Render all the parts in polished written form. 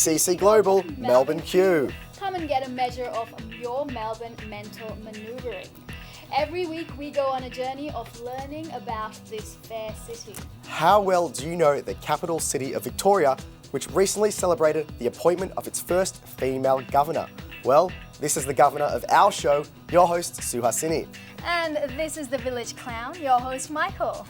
AECC Global Melbourne Q. Come and get a measure of your Melbourne mental manoeuvring. Every week we go on a journey of learning about this fair city. How well do you know the capital city of Victoria, which recently celebrated the appointment of its first female governor? Well, this is the governor of our show, your host, Suhasini. And this is the Village Clown, your host, Michael.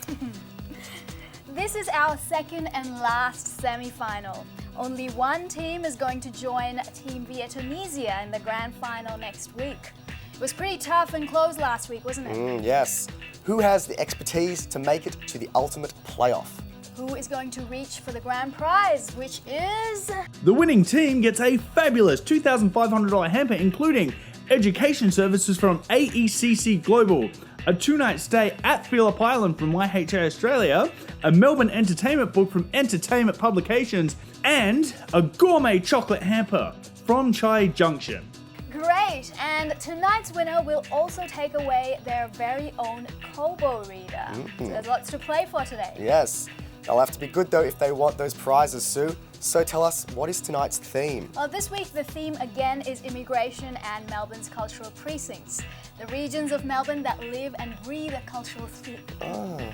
This is our second and last semi-final. Only one team is going to join Team Vietnamese in the grand final next week. It was pretty tough and close last week, wasn't it? Yes. Who has the expertise to make it to the ultimate playoff? Who is going to reach for the grand prize, which is... The winning team gets a fabulous $2,500 hamper, including education services from AECC Global, a 2-night stay at Phillip Island from YHA Australia, a Melbourne entertainment book from Entertainment Publications, and a gourmet chocolate hamper from Junction. Great! And tonight's winner will also take away their very own Kobo reader. So there's lots to play for today. Yes. They'll have to be good though if they want those prizes, Sue. So tell us, what is tonight's theme? Well, this week the theme again is immigration and Melbourne's cultural precincts. The regions of Melbourne that live and breathe a cultural theme.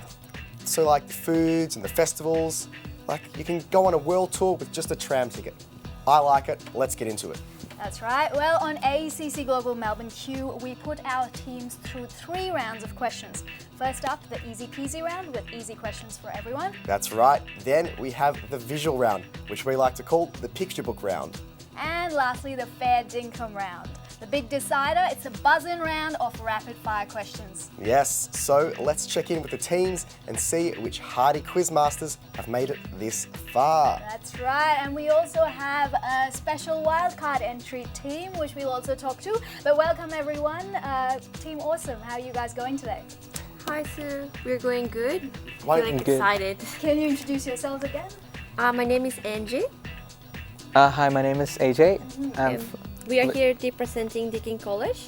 So like the foods and the festivals, like you can go on a world tour with just a tram ticket. I like it. Let's get into it. That's right. Well, on AECC Global Melbourne Q, we put our teams through 3 rounds of questions. First up, the easy peasy round with easy questions for everyone. That's right. Then we have the visual round, which we like to call the picture book round. And lastly, the fair dinkum round. The big decider, it's a buzz-in round of rapid-fire questions. Yes, so let's check in with the teams and see which hardy quizmasters have made it this far. That's right, and we also have a special wildcard entry team, which we'll also talk to. But welcome everyone, Team Awesome. How are you guys going today? Hi Sue, we're going good. Feeling Feeling excited. Can you introduce yourselves again? My name is Angie. Hi, my name is AJ, We are here representing Deakin College.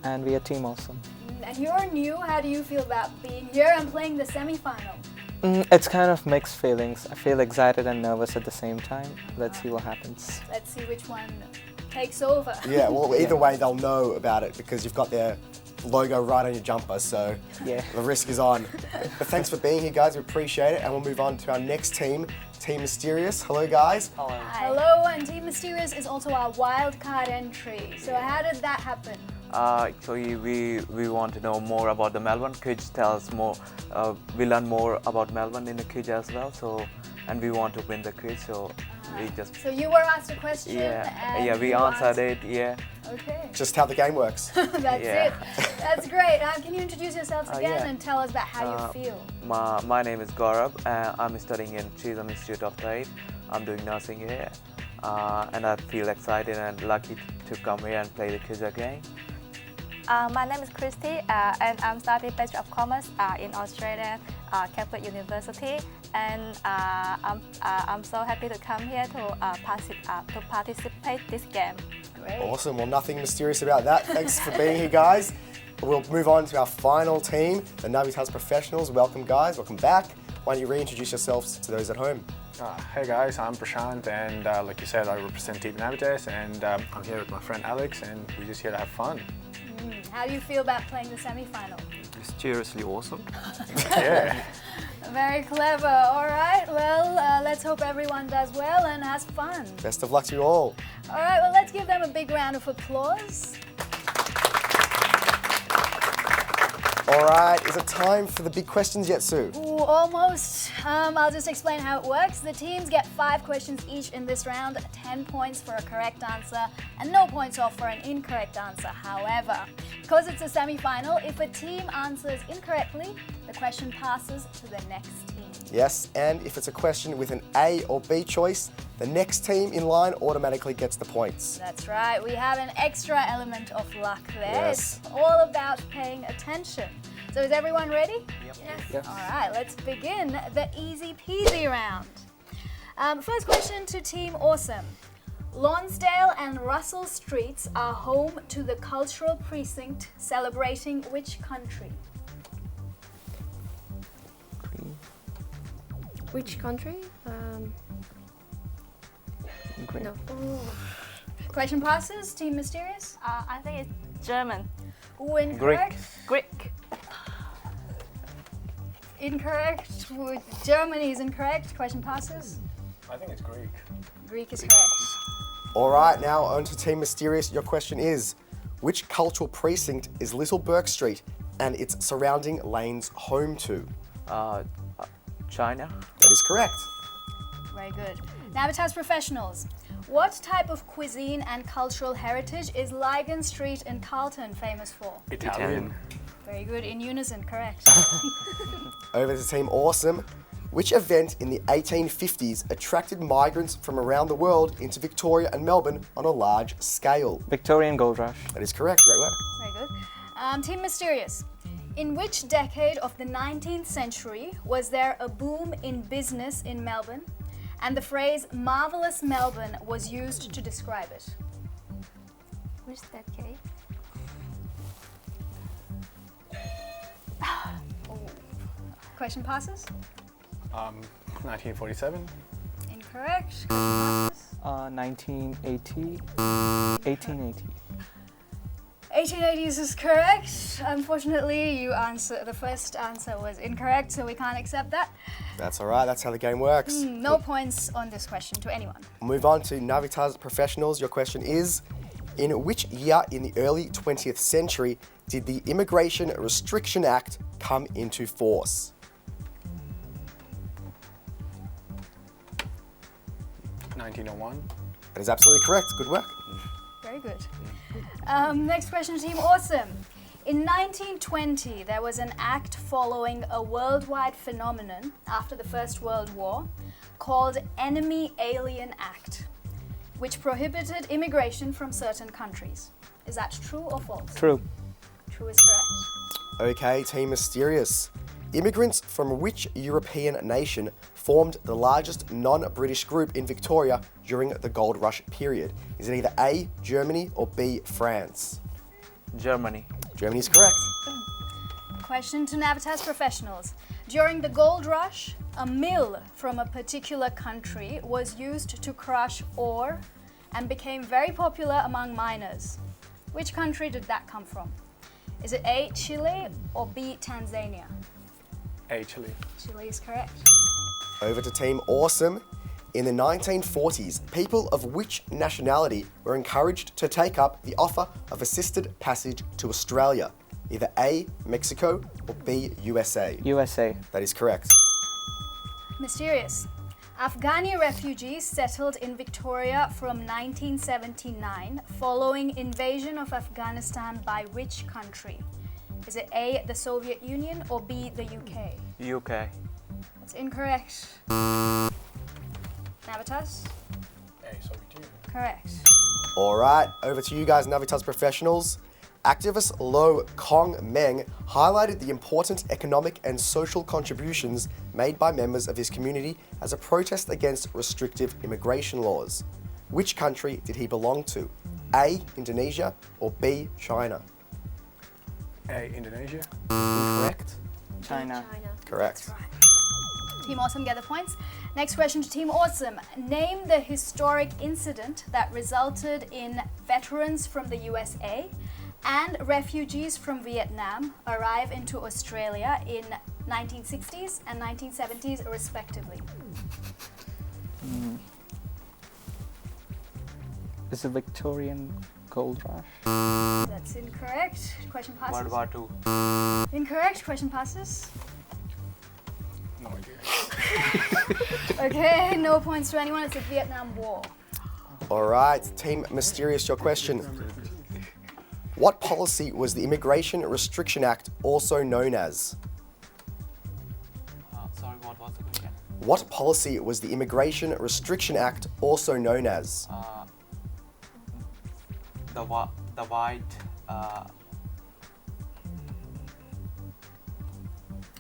and we are Team Awesome. And you're new. How do you feel about being here and playing the semi-final? It's kind of mixed feelings. I feel excited and nervous at the same time. Let's see what happens. Let's see which one takes over. Yeah, well, either way, they'll know about it because you've got their logo right on your jumper, so Yeah. the risk is on. But thanks for being here, guys. We appreciate it. And we'll move on to our next team, Team Mysterious. Hello, guys. Hello, and Team Mysterious is also our wildcard entry. So how did that happen? Actually, we want to know more about the Melbourne. Could you tell us more? We learn more about Melbourne in the quiz as well. So, and we want to win the quiz. So we just So you were asked a question and we you answered answered. it. Yeah. Okay. Just how the game works. That's Yeah. it. That's great. Can you introduce yourselves again yeah. and tell us about how you feel? My name is Gaurav. I'm studying in Chisholm Institute of Trade. I'm doing nursing here, and I feel excited and lucky to come here and play the quiz again. My name is Christy, and I'm studying Bachelor of Commerce in Australia, Catholic University, and I'm so happy to come here to participate this game. Great. Awesome. Well, nothing mysterious about that. Thanks for being here, guys. We'll move on to our final team, the Navitas Professionals. Welcome, guys. Welcome back. Why don't you reintroduce yourselves to those at home? Hey guys, I'm Prashant, and like you said, I represent Team Navitas, and I'm here with my friend Alex, and we're just here to have fun. How do you feel about playing the semi-final? Mysteriously awesome. Yeah. Very clever. All right. Well, let's hope everyone does well and has fun. Best of luck to you all. All right. Well, let's give them a big round of applause. All right, is it time for the big questions yet, Sue? Ooh, almost. I'll just explain how it works. The teams get 5 questions each in this round, 10 points for a correct answer, and no points off for an incorrect answer. However, because it's a semi-final, if a team answers incorrectly, the question passes to the next team. Yes, and if it's a question with an A or B choice, the next team in line automatically gets the points. That's right. We have an extra element of luck there. Yes. It's all about paying attention. So is everyone ready? Yes. All right, let's begin the easy peasy round. First question to Team Awesome. Lonsdale and Russell Streets are home to the cultural precinct celebrating which country? Which country? Great. No. Question passes. Team Mysterious. I think it's German. Ooh, incorrect. Greek. Incorrect. Germany is incorrect. Question passes. I think it's Greek. Greek is correct. All right, now on to Team Mysterious. Your question is, which cultural precinct is Little Bourke Street and its surrounding lanes home to? China. That is correct. Very good. Navitas Professionals. What type of cuisine and cultural heritage is Lygon Street in Carlton famous for? Italian. Very good. In unison, correct. Over to Team Awesome. Which event in the 1850s attracted migrants from around the world into Victoria and Melbourne on a large scale? Victorian Gold Rush. That is correct. Great work. Very good. Team Mysterious. In which decade of the 19th century was there a boom in business in Melbourne, and the phrase "marvellous Melbourne" was used to describe it? Which decade? Question passes? 1947. Incorrect. Question passes? 1980. 1880. 1880s is correct. Unfortunately, the first answer was incorrect, so we can't accept that. That's all right. That's how the game works. No points on this question to anyone. Move on to Navitas Professionals. Your question is, in which year in the early 20th century did the Immigration Restriction Act come into force? 1901. That is absolutely correct. Good work. Very good. Next question, Team Awesome. In 1920, there was an act following a worldwide phenomenon after the First World War called Enemy Alien Act, which prohibited immigration from certain countries. Is that true or false? True. True is correct. Okay, Team Mysterious. Immigrants from which European nation formed the largest non-British group in Victoria during the Gold Rush period? Is it either A, Germany, or B, France? Germany. Germany is correct. Question to Navitas Professionals. During the Gold Rush, a mill from a particular country was used to crush ore and became very popular among miners. Which country did that come from? Is it A, Chile, or B, Tanzania? A, Chile. Chile is correct. Over to Team Awesome. In the 1940s, people of which nationality were encouraged to take up the offer of assisted passage to Australia? Either A, Mexico, or B, USA? USA. That is correct. Mysterious. Afghani refugees settled in Victoria from 1979 following invasion of Afghanistan by which country? Is it A, the Soviet Union, or B, the UK? UK. That's incorrect. Navitas? A, Soviet Union. Correct. All right, over to you guys, Navitas Professionals. Activist Lo Kong Meng highlighted the important economic and social contributions made by members of his community as a protest against restrictive immigration laws. Which country did he belong to? A, Indonesia, or B, China? A, Indonesia. Incorrect. China. Correct. Team Awesome get the points. Next question to Team Awesome. Name the historic incident that resulted in veterans from the USA and refugees from Vietnam arrive into Australia in 1960s and 1970s respectively. Is the Victorian Gold Rush? That's incorrect. Question passes. World War II. Incorrect. Question passes. No idea. Okay, no points to anyone. It's the Vietnam War. All right, Team Mysterious, your question. What policy was the Immigration Restriction Act also known as? Sorry, what was the question? What policy was the Immigration Restriction Act also known as? The white.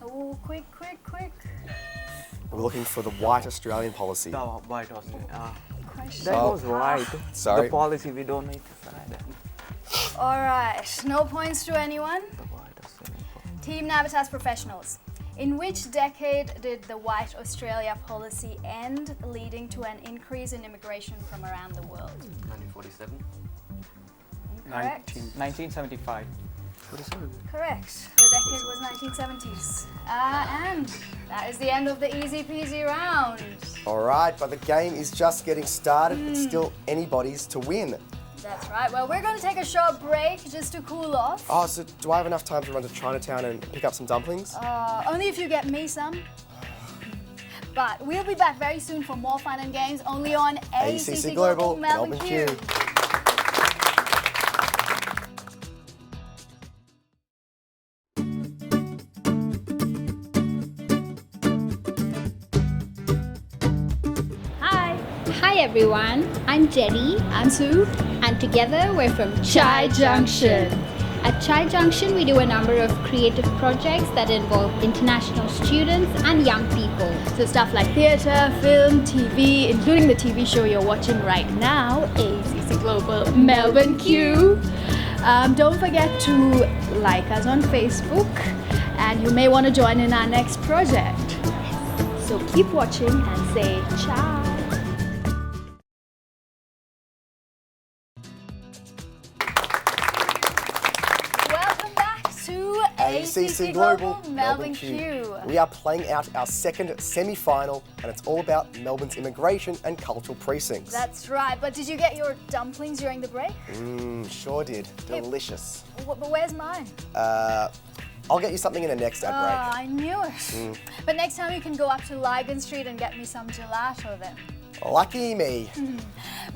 Oh, quick. We're looking for the white Australian policy. The white Australia. Question. That was right. Sorry. The policy we don't need to decide. All right, no points to anyone. The white Australian policy. Team Navitas Professionals. In which decade did the White Australia policy end, leading to an increase in immigration from around the world? 1947. Correct. 1975. Correct. The decade was 1970s. And that is the end of the easy peasy round. All right, but the game is just getting started. It's still anybody's to win. That's right. Well, we're going to take a short break just to cool off. Oh, so do I have enough time to run to Chinatown and pick up some dumplings? Only if you get me some. But we'll be back very soon for more fun and games only on AECC Global Melbourne Q. Hi everyone, I'm Jenny. I'm Sue. And together we're from Chai Junction. At Chai Junction we do a number of creative projects that involve international students and young people. So stuff like theatre, film, TV, including the TV show you're watching right now, AECC Global Melbourne Q. Don't forget to like us on Facebook, and you may want to join in our next project. So keep watching and say ciao. AECC Global Melbourne Q. We are playing out our second semi-final, and it's all about Melbourne's immigration and cultural precincts. That's right, but did you get your dumplings during the break? Sure did. Delicious. But where's mine? I'll get you something in the next ad break. I knew it. But next time you can go up to Lygon Street and get me some gelato then. Lucky me.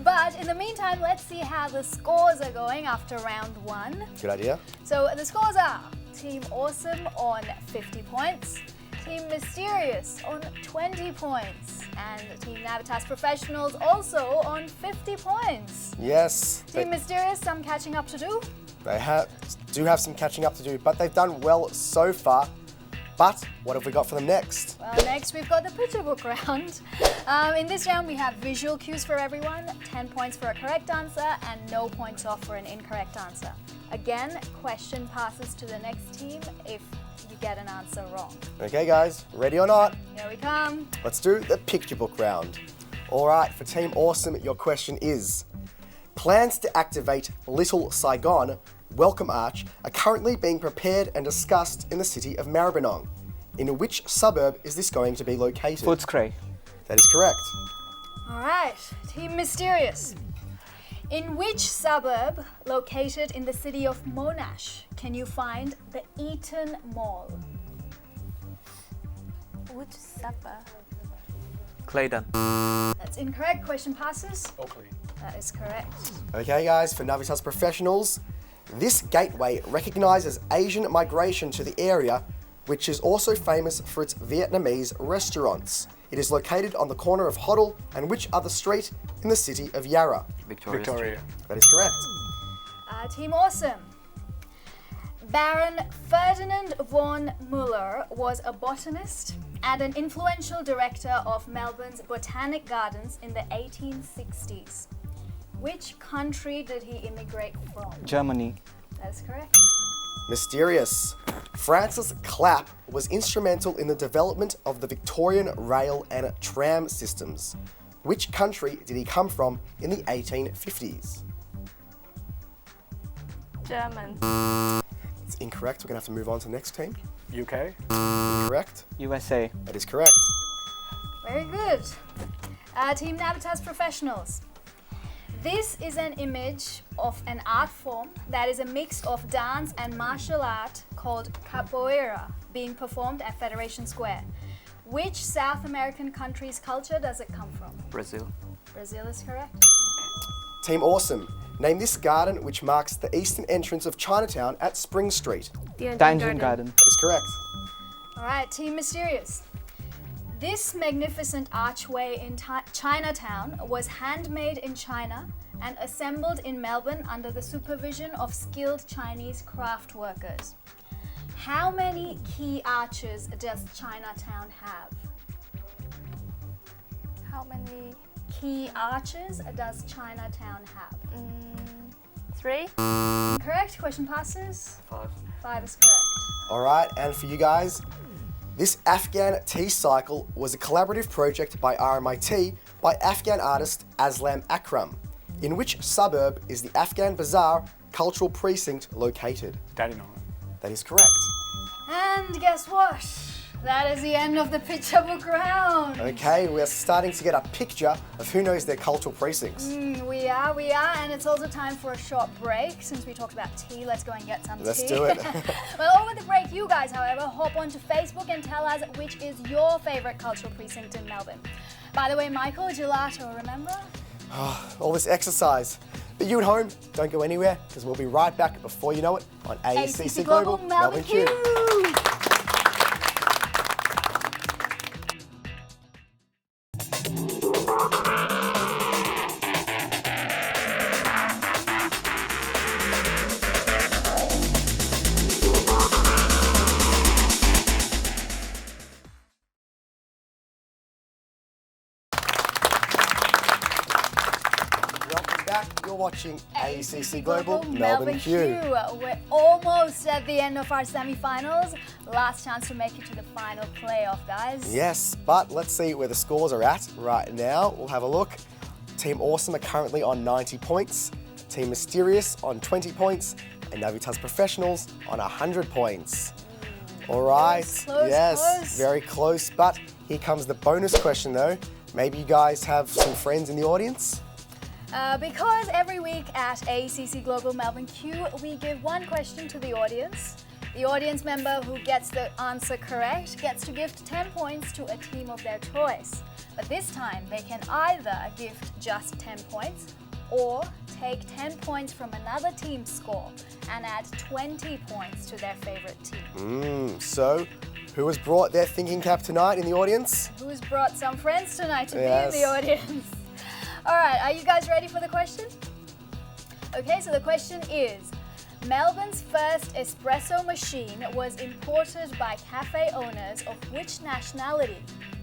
But in the meantime, let's see how the scores are going after round one. Good idea. So the scores are Team Awesome on 50 points, Team Mysterious on 20 points, and Team Navitas Professionals also on 50 points. Yes. Team Mysterious, some catching up to do. They do have some catching up to do, but they've done well so far. But what have we got for them next? Well, next we've got the picture book round. In this round we have visual cues for everyone, 10 points for a correct answer and no points off for an incorrect answer. Again, question passes to the next team if you get an answer wrong. Okay guys, ready or not? Here we come. Let's do the picture book round. All right, for Team Awesome, your question is, plans to activate Little Saigon Welcome Arch are currently being prepared and discussed in the city of Maribyrnong. In which suburb is this going to be located? Footscray. That is correct. All right, Team Mysterious. In which suburb located in the city of Monash can you find the Eaton Mall? Which suburb? Claydon. That's incorrect. Question passes. Oakley. That is correct. Okay guys, for Navitas Professionals, this gateway recognises Asian migration to the area, which is also famous for its Vietnamese restaurants. It is located on the corner of Hoddle and which other street in the city of Yarra? Victoria. That is correct. Team Awesome. Baron Ferdinand von Muller was a botanist and an influential director of Melbourne's Botanic Gardens in the 1860s. Which country did he immigrate from? Germany. That is correct. Mysterious. Francis Clapp was instrumental in the development of the Victorian rail and tram systems. Which country did he come from in the 1850s? German. It's incorrect. We're going to have to move on to the next team. UK. Correct. USA. That is correct. Very good. Team Navitas Professionals. This is an image of an art form that is a mix of dance and martial art called capoeira, being performed at Federation Square. Which South American country's culture does it come from? Brazil. Brazil is correct. Team Awesome. Name this garden which marks the eastern entrance of Chinatown at Spring Street. Dungeon Garden. That is correct. All right, Team Mysterious. This magnificent archway in Chinatown was handmade in China and assembled in Melbourne under the supervision of skilled Chinese craft workers. How many key arches does Chinatown have? How many? Key arches does Chinatown have? 3. Correct. Question passes. 5 is correct. All right, and for you guys, This Afghan tea cycle was a collaborative project by RMITV by Afghan artist Aslam Akram. In which suburb is the Afghan Bazaar Cultural Precinct located? Dandenong. That is correct. And guess what? That is the end of the picture book round. Okay, we're starting to get a picture of who knows their cultural precincts. We are, and it's also time for a short break. Since we talked about tea, let's go and get some tea. Let's do it. Well, over the break, you guys, however, hop onto Facebook and tell us which is your favourite cultural precinct in Melbourne. By the way, Michael, gelato, remember? All this exercise. But you at home, don't go anywhere, because we'll be right back before you know it on AECC Global Melbourne Q. You're watching AECC Global Melbourne Q. We're almost at the end of our semi-finals. Last chance to make it to the final playoff, guys. Yes, but let's see where the scores are at right now. We'll have a look. Team Awesome are currently on 90 points. Team Mysterious on 20 points. And Navitas Professionals on 100 points. All right. Close. Very close. But here comes the bonus question though. Maybe you guys have some friends in the audience? Because every week at AECC Global Melbourne Q, we give one question to the audience. The audience member who gets the answer correct gets to gift 10 points to a team of their choice. But this time, they can either gift just 10 points or take 10 points from another team's score and add 20 points to their favourite team. So, who has brought their thinking cap tonight in the audience? Who's brought some friends tonight to be in the audience? All right, are you guys ready for the question? Okay, so the question is, Melbourne's first espresso machine was imported by cafe owners of which nationality,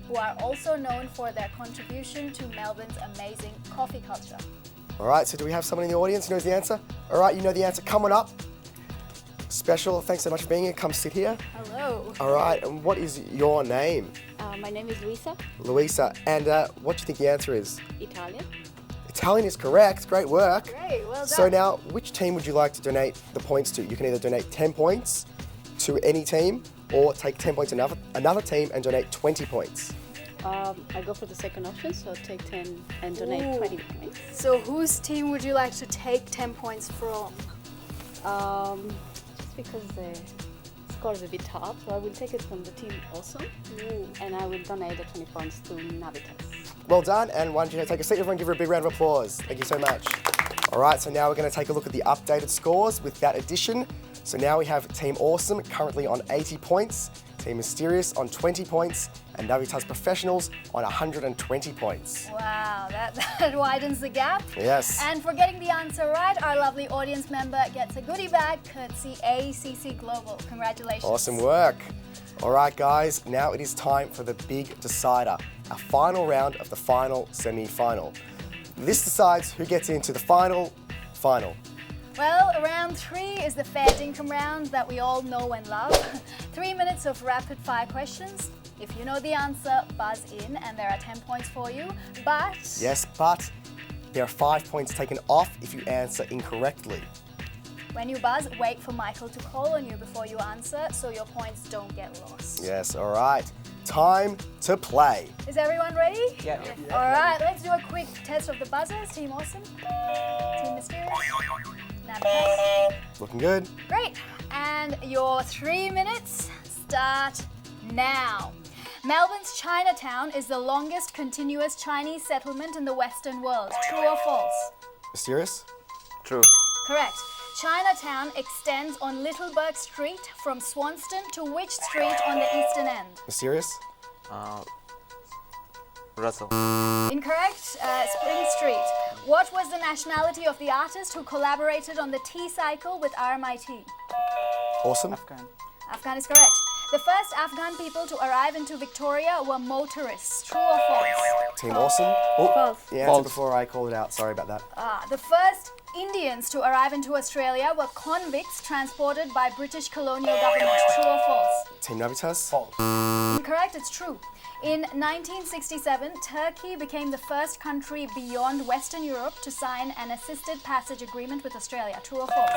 who are also known for their contribution to Melbourne's amazing coffee culture? All right, so do we have someone in the audience who knows the answer? All right, you know the answer. Coming up. Special, thanks so much for being here. Come sit here. Hello. All right, and what is your name? My name is Luisa. Luisa, and what do you think the answer is? Italian. Italian is correct. Great work. Great, well done. So now, which team would you like to donate the points to? You can either donate 10 points to any team, or take 10 points to another team and donate 20 points. I go for the second option, so take 10 and donate 20 points. So whose team would you like to take 10 points from? Just because the score is a bit tough, so I will take it from the team also, and I will donate the 20 points to Navitas. Well done, and why don't you take a seat, everyone, give her a big round of applause. Thank you so much. All right, so now we're going to take a look at the updated scores with that addition. So now we have Team Awesome currently on 80 points, Team Mysterious on 20 points, and Navitas Professionals on 120 points. Wow, that widens the gap. Yes. And for getting the answer right, our lovely audience member gets a goodie bag courtesy AECC Global. Congratulations. Awesome work. All right, guys, now it is time for the big decider, our final round of the final semi-final. This decides who gets into the final. Well, round 3 is the fair dinkum round that we all know and love. 3 minutes of rapid fire questions. If you know the answer, buzz in and there are 10 points for you. But... Yes, but there are 5 points taken off if you answer incorrectly. When you buzz, wait for Michael to call on you before you answer so your points don't get lost. Yes, all right. Time to play. Is everyone ready? Yeah. All right, let's do a quick test of the buzzers. Team Awesome, Team Mysterious, Navitas. Looking good. Great. And your 3 minutes start now. Melbourne's Chinatown is the longest continuous Chinese settlement in the Western world. True or false? Mysterious? True. Correct. Chinatown extends on Littleburg Street from Swanston to which street on the eastern end? Mysterious? Russell. Incorrect. Spring Street. What was the nationality of the artist who collaborated on the tea cycle with RMITV? Awesome. Afghan. Afghan is correct. The first Afghan people to arrive into Victoria were motorists. True or false? Team Awesome. Oh, False. the answer False. before I called it out. Sorry about that. The first Indians to arrive into Australia were convicts transported by British colonial government. True or false? Team Navitas. False. Incorrect, it's true. In 1967, Turkey became the first country beyond Western Europe to sign an assisted passage agreement with Australia. True or false?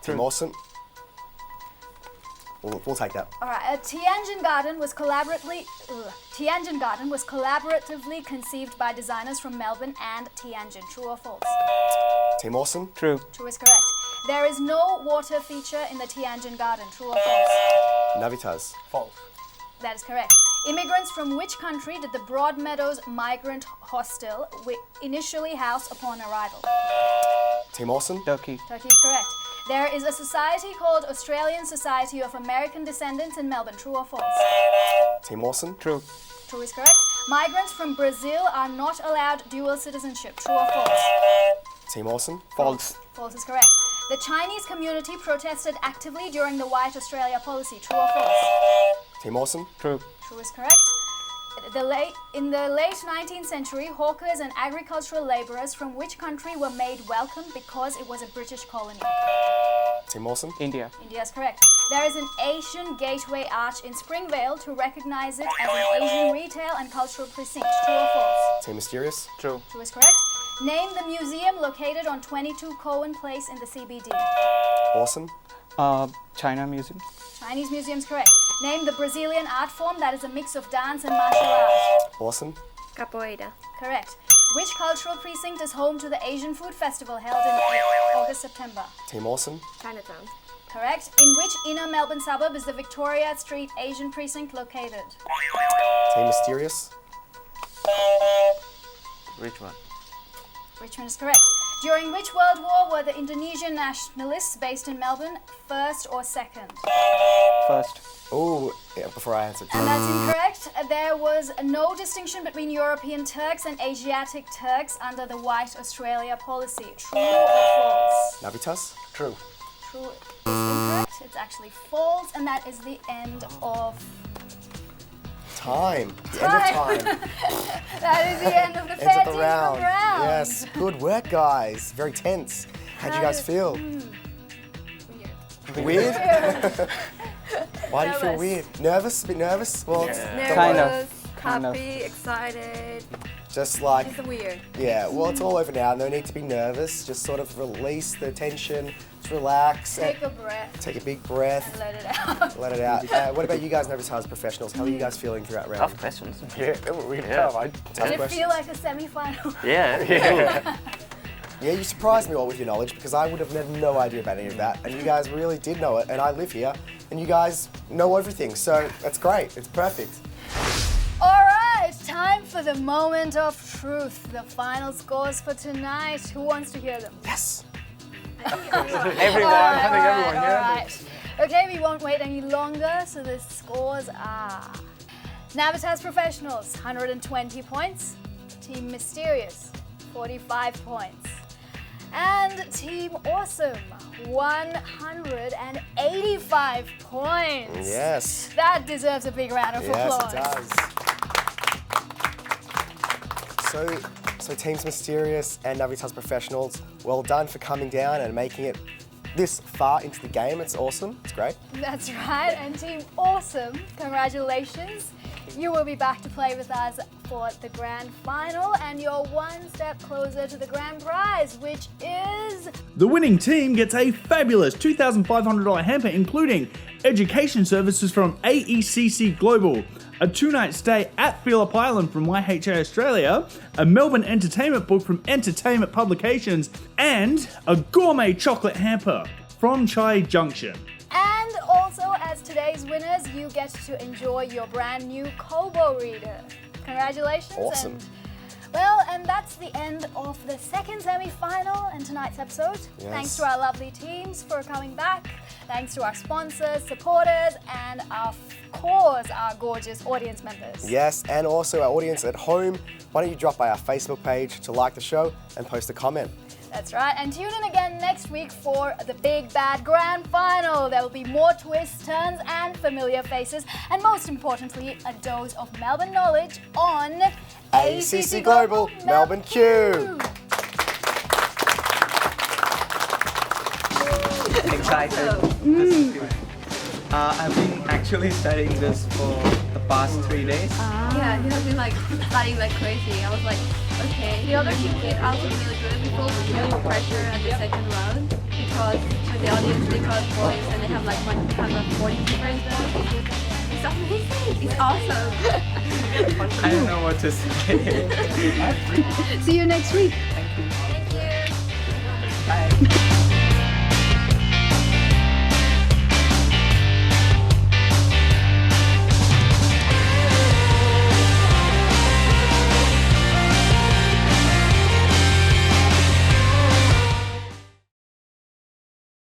Team Awesome. We'll take that. All right. Tianjin Garden was collaboratively conceived by designers from Melbourne and Tianjin. True or false? Team Awesome. True. True is correct. There is no water feature in the Tianjin Garden. True or false? Navitas. False. That is correct. Immigrants from which country did the Broadmeadows Migrant Hostel initially house upon arrival? Team Awesome. Turkey. Turkey is correct. There is a society called Australian Society of American Descendants in Melbourne. True or false? Team Awesome. True. True is correct. Migrants from Brazil are not allowed dual citizenship. True or false? Team Awesome. False. False is correct. The Chinese community protested actively during the White Australia policy. True or false? Team Awesome. True. True is correct. In the late 19th century, hawkers and agricultural labourers from which country were made welcome because it was a British colony? Team Awesome. India. India is correct. There is an Asian Gateway Arch in Springvale to recognise it as an Asian retail and cultural precinct. True or false? Team Mysterious. True. True is correct. Name the museum located on 22 Cowan Place in the CBD. Awesome. China Museum. Chinese museum is correct. Name the Brazilian art form that is a mix of dance and martial arts. Awesome. Capoeira. Correct. Which cultural precinct is home to the Asian Food Festival held in August-September? Team Awesome. Chinatown. Correct. In which inner Melbourne suburb is the Victoria Street Asian precinct located? Team Mysterious. Richmond. Richmond is correct. During which World War were the Indonesian nationalists based in Melbourne first or second? First. Oh, yeah, before I answered. And that's incorrect. There was no distinction between European Turks and Asiatic Turks under the White Australia policy. True or false? Navitas. True. True is incorrect. It's actually false, and that is the end of Time. The end of time. that is the end of the Ends of the 13th round. round. Yes. Good work, guys. Very tense. How'd you guys feel? Weird? Why do you feel Nervous. weird? Nervous? A bit nervous? Well, Kind of. Kind of. happy, excited. just like, It's weird. yeah, well, it's all over now. No need to be nervous. Just sort of release the tension. Just relax. Take a breath Take a big breath. and let it out. Let it out. What about you guys, Navitas professionals? How are you guys feeling throughout round? Tough questions. Yeah, they were really Yeah. tough. Did it questions. feel like a semi-final? Yeah. Yeah, you surprised me all with your knowledge because I would have had no idea about any of that, and you guys really did know it. And I live here, and you guys know everything, so that's great. It's perfect. All right, time for the moment of truth. The final scores for tonight. Who wants to hear them? Yes. Everyone. All I think everyone, yeah. all right. Okay, we won't wait any longer. So the scores are: Navitas Professionals, 120 points. Team Mysterious, 45 points. And Team Awesome, 185 points. Yes. That deserves a big round of applause. Yes, it does. So Teams Mysterious and Navitas Professionals, well done for coming down and making it this far into the game. It's awesome. It's great. That's right. And Team Awesome, congratulations. You will be back to play with us for the grand final, and you're one step closer to the grand prize, which is... The winning team gets a fabulous $2,500 hamper, including education services from AECC Global, a 2-night stay at Phillip Island from YHA Australia, a Melbourne entertainment book from Entertainment Publications, and a gourmet chocolate hamper from Chai Junction. And also, as today's winners, you get to enjoy your brand new Kobo reader. Congratulations. Awesome. And that's the end of the second semi-final and tonight's episode. Yes. Thanks to our lovely teams for coming back. Thanks to our sponsors, supporters, and of course, our gorgeous audience members. Yes, and also our audience at home, why don't you drop by our Facebook page to like the show and post a comment. That's right, and tune in again next week for the Big Bad Grand Final. There will be more twists, turns, and familiar faces, and most importantly, a dose of Melbourne knowledge on AECC Global Melbourne Q. Excited. This is good. I've been actually studying this for the past 3 days. Yeah, he has been like studying like crazy. I was like, okay. The other team did also really good. We felt really pressure at the second round because with the audience they got points and they have like 140 difference. It's amazing. It's awesome. I don't know what to say. See you next week. Thank you. Thank you. Bye.